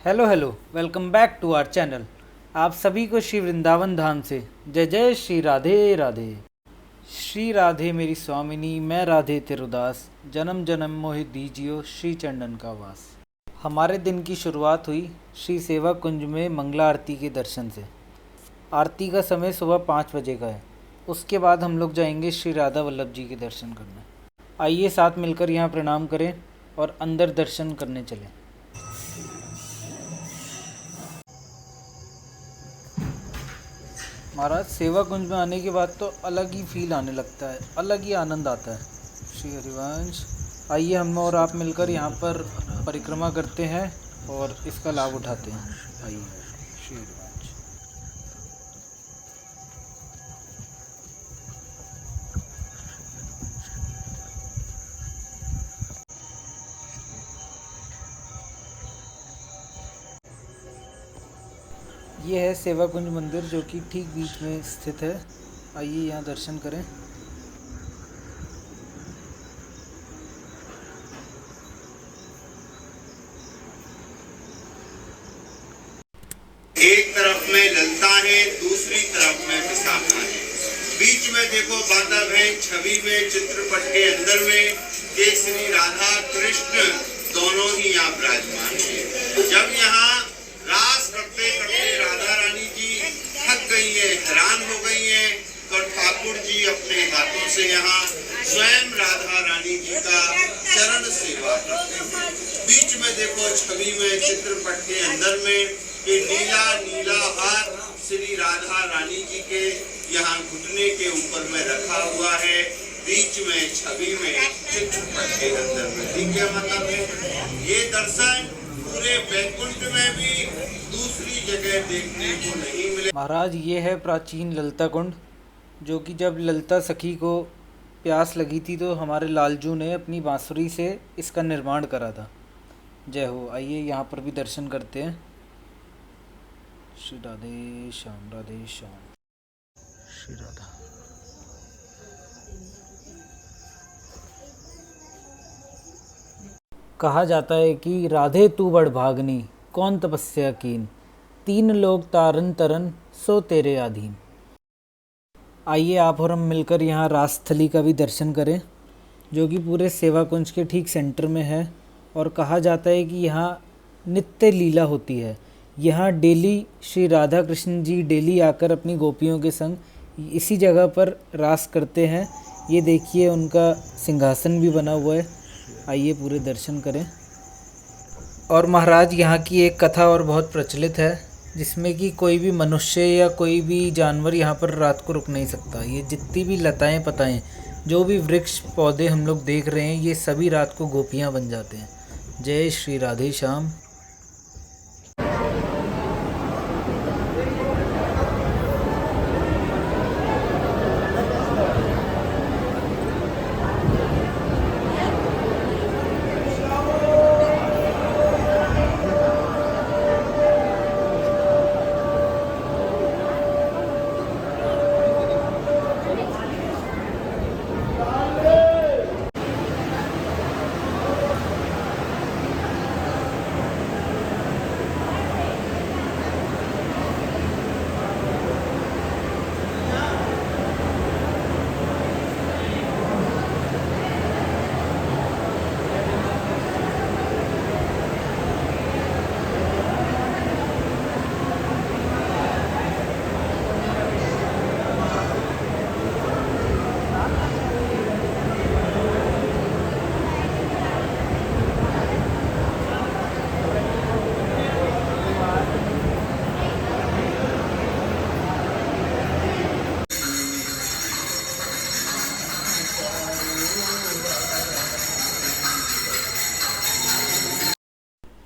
Hello hello, welcome back to our channel. आप सभी को श्री वृंदावन धाम से जय जय श्री राधे राधे। श्री राधे मेरी स्वामिनी, मैं राधे तिरुदास, जन्म जन्म मोहि दीजियो श्री चंदन का वास। हमारे दिन की शुरुआत हुई श्री सेवा कुंज में मंगला आरती के दर्शन से। आरती का समय सुबह 5 बजे का है। उसके बाद हम लोग जाएंगे श्री राधा वल्लभ जी के दर्शन करने। आइए साथ मिलकर यहाँ प्रणाम करें और अंदर दर्शन करने चलें। महाराज, सेवा कुंज में आने के बाद तो अलग ही फील आने लगता है, अलग ही आनंद आता है। श्री हरिवंश। आइए हम और आप मिलकर यहाँ पर परिक्रमा करते हैं और इसका लाभ उठाते हैं। आइए श्री हरिवंश। ये है सेवा कुंज मंदिर जो कि ठीक बीच में स्थित है। आइए यहाँ दर्शन करें। एक तरफ में ललता है, दूसरी तरफ में विशाखा है। बीच में देखो बांधव है, छवि में चित्रपट के अंदर में केसरी राधा कृष्ण दोनों ही यहाँ विराजमान है। जब यहाँ रास करते करते राधा रानी जी थक गई है, हैरान हो गई है, तो ठाकुर जी अपने हाथों से यहाँ स्वयं राधा रानी जी का चरण सेवा करते हैं। बीच में देखो छवि में चित्रपट के अंदर में कि नीला नीला हार श्री राधा रानी जी के यहाँ घुटने के ऊपर में रखा हुआ है। बीच में छवि में चित्रपट के अंदर में ठीक है। मतलब है ये दर्शन पूरे वैकुंठ में भी दूसरी जगह देखने को नहीं मिले। महाराज, ये है प्राचीन ललता कुंड, जो कि जब ललता सखी को प्यास लगी थी तो हमारे लालजू ने अपनी बांसुरी से इसका निर्माण करा था। जय हो। आइए यहाँ पर भी दर्शन करते हैं। श्री राधे श्याम, राधे श्याम, श्री राधा। कहा जाता है कि राधे तू बड़ भागनी, कौन तपस्या कीन, तीन लोग तारन तरन सो तेरे अधीन। आइए आप और हम मिलकर यहाँ रासस्थली का भी दर्शन करें, जो कि पूरे सेवा कुंज के ठीक सेंटर में है। और कहा जाता है कि यहाँ नित्य लीला होती है। यहाँ डेली श्री राधा कृष्ण जी डेली आकर अपनी गोपियों के संग इसी जगह पर रास करते हैं। ये देखिए, उनका सिंहासन भी बना हुआ है। आइए पूरे दर्शन करें। और महाराज, यहाँ की एक कथा और बहुत प्रचलित है, जिसमें कि कोई भी मनुष्य या कोई भी जानवर यहाँ पर रात को रुक नहीं सकता। ये जितनी भी लताएं पताएं, जो भी वृक्ष पौधे हम लोग देख रहे हैं, ये सभी रात को गोपियाँ बन जाते हैं। जय श्री राधे श्याम।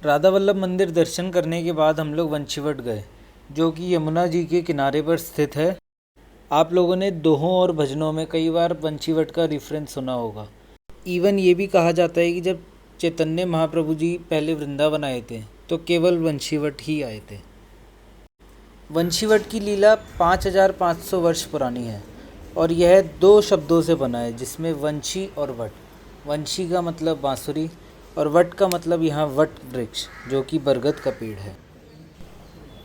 राधा वल्लभ मंदिर दर्शन करने के बाद हम लोग वंशीवट गए, जो कि यमुना जी के किनारे पर स्थित है। आप लोगों ने दोहों और भजनों में कई बार वंशीवट का रेफरेंस सुना होगा। इवन ये भी कहा जाता है कि जब चैतन्य महाप्रभु जी पहले वृंदावन आए थे तो केवल वंशीवट ही आए थे। वंशीवट की लीला 5500 वर्ष पुरानी है और यह 2 शब्दों से बना है, जिसमें वंशी और वट। वंशी का मतलब बांसुरी और वट का मतलब यहाँ वट वृक्ष जो कि बरगद का पेड़ है।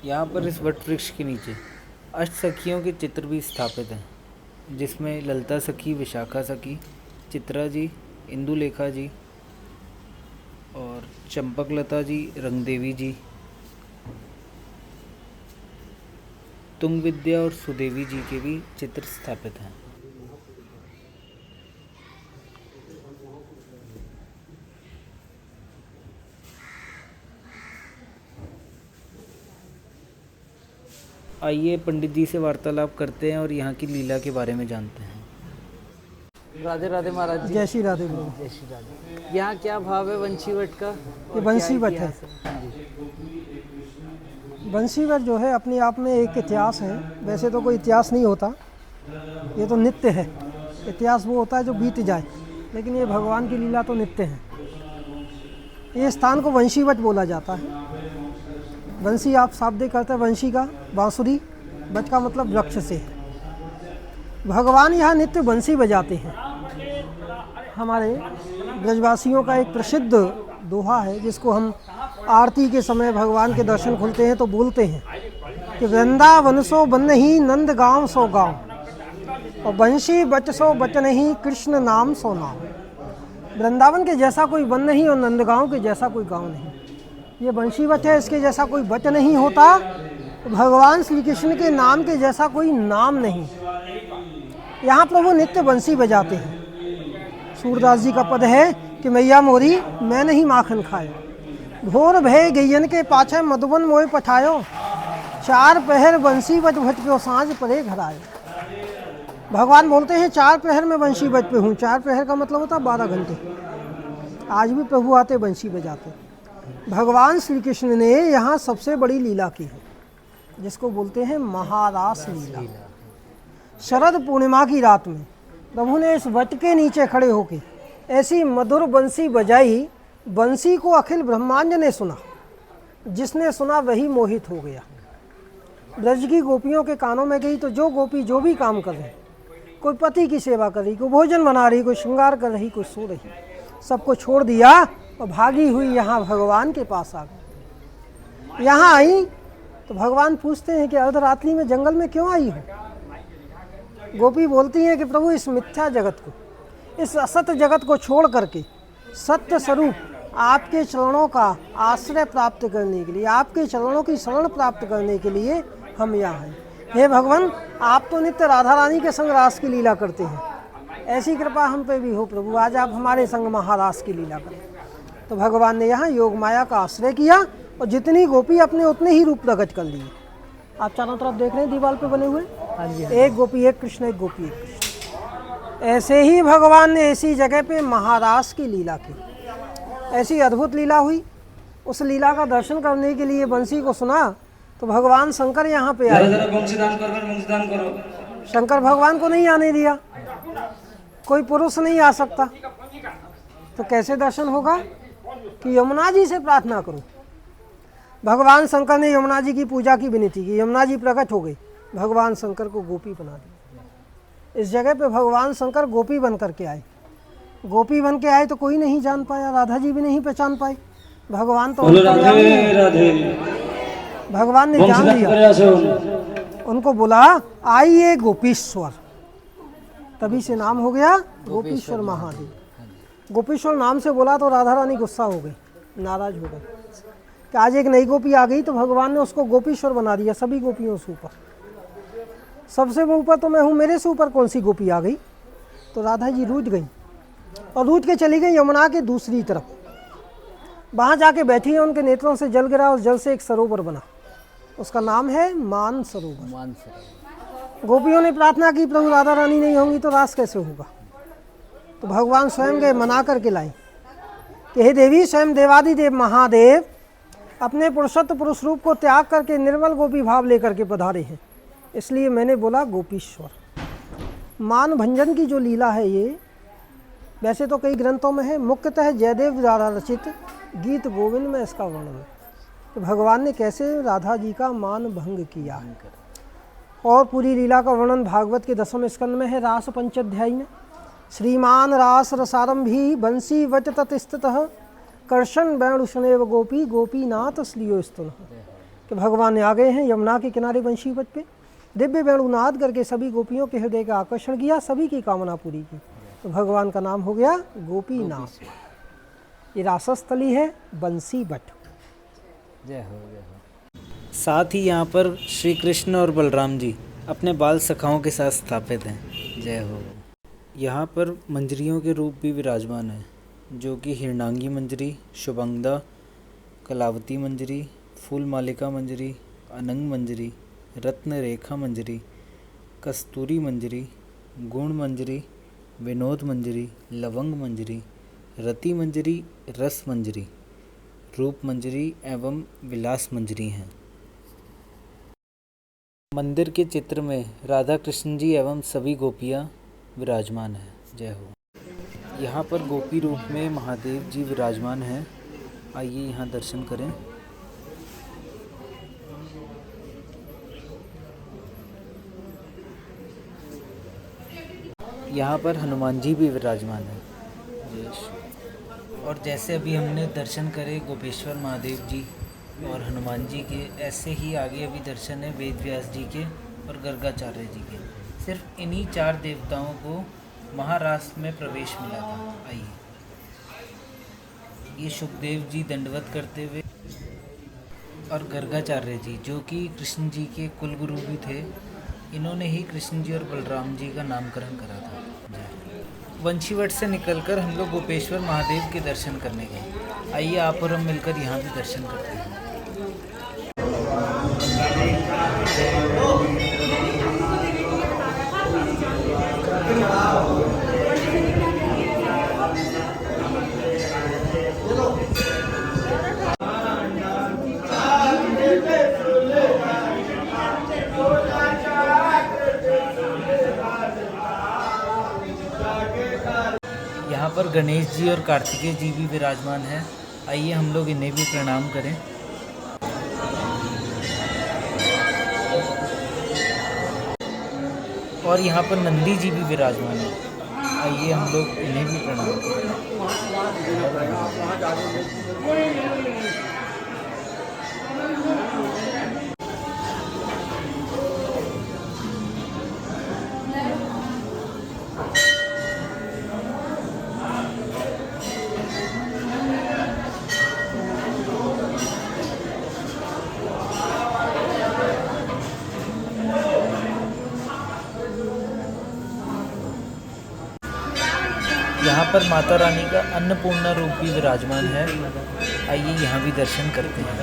यहाँ पर इस वट वृक्ष के नीचे अष्ट सखियों के चित्र भी स्थापित हैं, जिसमें ललिता सखी, विशाखा सखी, चित्रा जी, इंदुलेखा जी और चंपकलता जी, रंगदेवी जी, तुंग विद्या और सुदेवी जी के भी चित्र स्थापित हैं। आइए पंडित जी से वार्तालाप करते हैं और यहाँ की लीला के बारे में जानते हैं। राधे राधे महाराज जी। जय श्री राधे गुरु। जय श्री राधे। यहाँ क्या भाव है वंशी वट का? ये बंसी वट है। बंसी वट जो है अपने आप में एक इतिहास है। वैसे तो कोई इतिहास नहीं होता, ये तो नित्य है। इतिहास वो होता है जो बीत जाए, लेकिन ये भगवान की लीला तो नित्य है। ये स्थान को वंशी वट बोला जाता है। बंसी आप शाब्दिक करते हैं वंशी का बांसुरी, वट का मतलब वृक्ष से है। भगवान यहाँ नित्य बंसी बजाते हैं। हमारे ब्रजवासियों का एक प्रसिद्ध दोहा है, जिसको हम आरती के समय भगवान के दर्शन खुलते हैं तो बोलते हैं कि वृंदावन सो बन नहीं, नंद गाँव सो गाँव, और बंशी बच सो बच नहीं, कृष्ण नाम सो नाम। वृंदावन के जैसा कोई वन नहीं और नंदगांव के जैसा कोई गांव नहीं। ये बंशी वट है, इसके जैसा कोई वट नहीं होता। भगवान श्री कृष्ण के नाम के जैसा कोई नाम नहीं। यहाँ प्रभु नित्य बंसी बजाते हैं। सूरदास जी का पद है कि मैया मोरी मैं नहीं माखन खायो, भोर भय गैयन के पाछे मधुबन मोय पठायो, चार पहर बंसी बज भटक्यो सांझ परे घर आयो। भगवान बोलते हैं 4 पहर में बंशी बज पे हूँ। 4 पहर का मतलब होता है 12 घंटे। आज भी प्रभु आते बंशी बजाते। भगवान श्री कृष्ण ने यहाँ सबसे बड़ी लीला की है, जिसको बोलते हैं महारास लीला। शरद पूर्णिमा की रात में प्रभु ने इस वट के नीचे खड़े होकर ऐसी मधुर बंसी बजाई, बंसी को अखिल ब्रह्मांड ने सुना। जिसने सुना वही मोहित हो गया। ब्रज की गोपियों के कानों में गई तो जो गोपी जो भी काम कर रही, कोई पति की सेवा कर रही, कोई भोजन बना रही, कोई श्रृंगार कर रही, कोई सो रही, सबको छोड़ दिया और भागी हुई यहाँ भगवान के पास आ गई। यहाँ आई तो भगवान पूछते हैं कि अर्धरात्रि में जंगल में क्यों आई हो? गोपी बोलती हैं कि प्रभु इस मिथ्या जगत को, इस असत जगत को छोड़ करके सत्य स्वरूप आपके चरणों का आश्रय प्राप्त करने के लिए, आपके चरणों की शरण प्राप्त करने के लिए हम यहाँ हैं। हे भगवान, आप तो नित्य राधा रानी के संग रास की लीला करते हैं, ऐसी कृपा हम पे भी हो प्रभु, आज आप हमारे संग महारास की लीला करें। तो भगवान ने यहाँ योग माया का आश्रय किया और जितनी गोपी अपने उतने ही रूप प्रकट कर लिए। आप चारों तरफ देख रहे हैं दीवार पे बने हुए, एक गोपी एक कृष्ण, एक गोपी एक कृष्ण। ऐसे ही भगवान ने ऐसी जगह पे महारास की लीला की। ऐसी अद्भुत लीला हुई। उस लीला का दर्शन करने के लिए बंसी को सुना तो भगवान शंकर यहाँ पे आए। शंकर भगवान को नहीं आने दिया, कोई पुरुष नहीं आ सकता, तो कैसे दर्शन होगा? कि यमुना जी से प्रार्थना करो। भगवान शंकर ने यमुना जी की पूजा की विनती की, यमुना जी प्रकट हो गई, भगवान शंकर को गोपी बना दिया। इस जगह पे भगवान शंकर गोपी बन करके आए। गोपी बन के आए तो कोई नहीं जान पाया, राधा जी भी नहीं पहचान पाई। भगवान तो भगवान ने जान लिया, उनको बोला आइए गोपीश्वर, तभी से नाम हो गया गोपीश्वर महादेव। गोपीश्वर नाम से बोला तो राधा रानी गुस्सा हो गई, नाराज हो गई कि आज एक नई गोपी आ गई, तो भगवान ने उसको गोपीश्वर बना दिया सभी गोपियों से ऊपर। सबसे ऊपर तो मैं हूँ, मेरे से ऊपर कौन सी गोपी आ गई? तो राधा जी रूठ गई और रूठ के चली गई यमुना के दूसरी तरफ। वहाँ जाके बैठी है, उनके नेत्रों से जल गिरा और जल से एक सरोवर बना, उसका नाम है मान सरोवर। गोपियों ने प्रार्थना की प्रभु राधा रानी नहीं होंगी तो रास कैसे होगा? तो भगवान स्वयं गए, मना करके लाए कि हे देवी, स्वयं देवादिदेव महादेव अपने पुरुषत्व पुरुष रूप को त्याग करके निर्मल गोपी भाव लेकर के पधारे हैं, इसलिए मैंने बोला गोपीश्वर। मान भंजन की जो लीला है ये वैसे तो कई ग्रंथों में है, मुख्यतः जयदेव द्वारा रचित गीत गोविंद में इसका वर्णन है कि भगवान ने कैसे राधा जी का मान भंग किया। और पूरी लीला का वर्णन भागवत के 10वें स्कंद में है, रास पंचाध्यायी में। श्रीमान रास रसारंभी बंसी वट तत स्थितः कर्षण वेणु सुनेव गोपी गोपीनाथ श्लियो स्तुन, कि भगवान आ गए हैं यमुना के किनारे बंशीवट पे, दिव्य वेणुनाद करके सभी गोपियों के हृदय का आकर्षण किया, सभी की कामना पूरी की। तो भगवान का नाम हो गया गोपीनाथ। ये रासस्थली है बंशीवट। जय हो जय हो। साथ ही यहाँ पर श्री कृष्ण और बलराम जी अपने बाल सखाओं के साथ स्थापित हैं। जय हो। यहाँ पर मंजरियों के रूप भी विराजमान हैं, जो कि हिरणांगी मंजरी, शुभंगदा, कलावती मंजरी, फूल मालिका मंजरी, अनंग मंजरी, रत्न रेखा मंजरी, कस्तूरी मंजरी, गुण मंजरी, विनोद मंजरी, लवंग मंजरी, रति मंजरी, रस मंजरी, रूप मंजरी एवं विलास मंजरी हैं। मंदिर के चित्र में राधा कृष्ण जी एवं सभी गोपियाँ विराजमान हैं। जय हो। यहाँ पर गोपी रूप में महादेव जी विराजमान हैं। आइए यहाँ दर्शन करें। यहाँ पर हनुमान जी भी विराजमान हैं। और जैसे अभी हमने दर्शन करे गोपेश्वर महादेव जी और हनुमान जी के, ऐसे ही आगे अभी दर्शन है वेद व्यास जी के और गर्गाचार्य जी के। सिर्फ इन्हीं 4 देवताओं को महाराष्ट्र में प्रवेश मिला था। आइए, ये सुखदेव जी दंडवत करते हुए और गर्गाचार्य जी जो कि कृष्ण जी के कुलगुरु भी थे, इन्होंने ही कृष्ण जी और बलराम जी का नामकरण करा था। बंशीवट से निकलकर हम लोग गोपेश्वर महादेव के दर्शन करने गए। आइए आप और हम मिलकर यहाँ भी दर्शन करते हैं। यहाँ पर गणेश जी और कार्तिकेय जी भी विराजमान हैं। आइए हम लोग इन्हें भी प्रणाम करें। और यहाँ पर नंदी जी भी विराजमान हैं। आइए हम लोग इन्हें भी प्रणाम करें। यहाँ पर माता रानी का अन्नपूर्णा रूप भी विराजमान है। आइए यहाँ भी दर्शन करते हैं।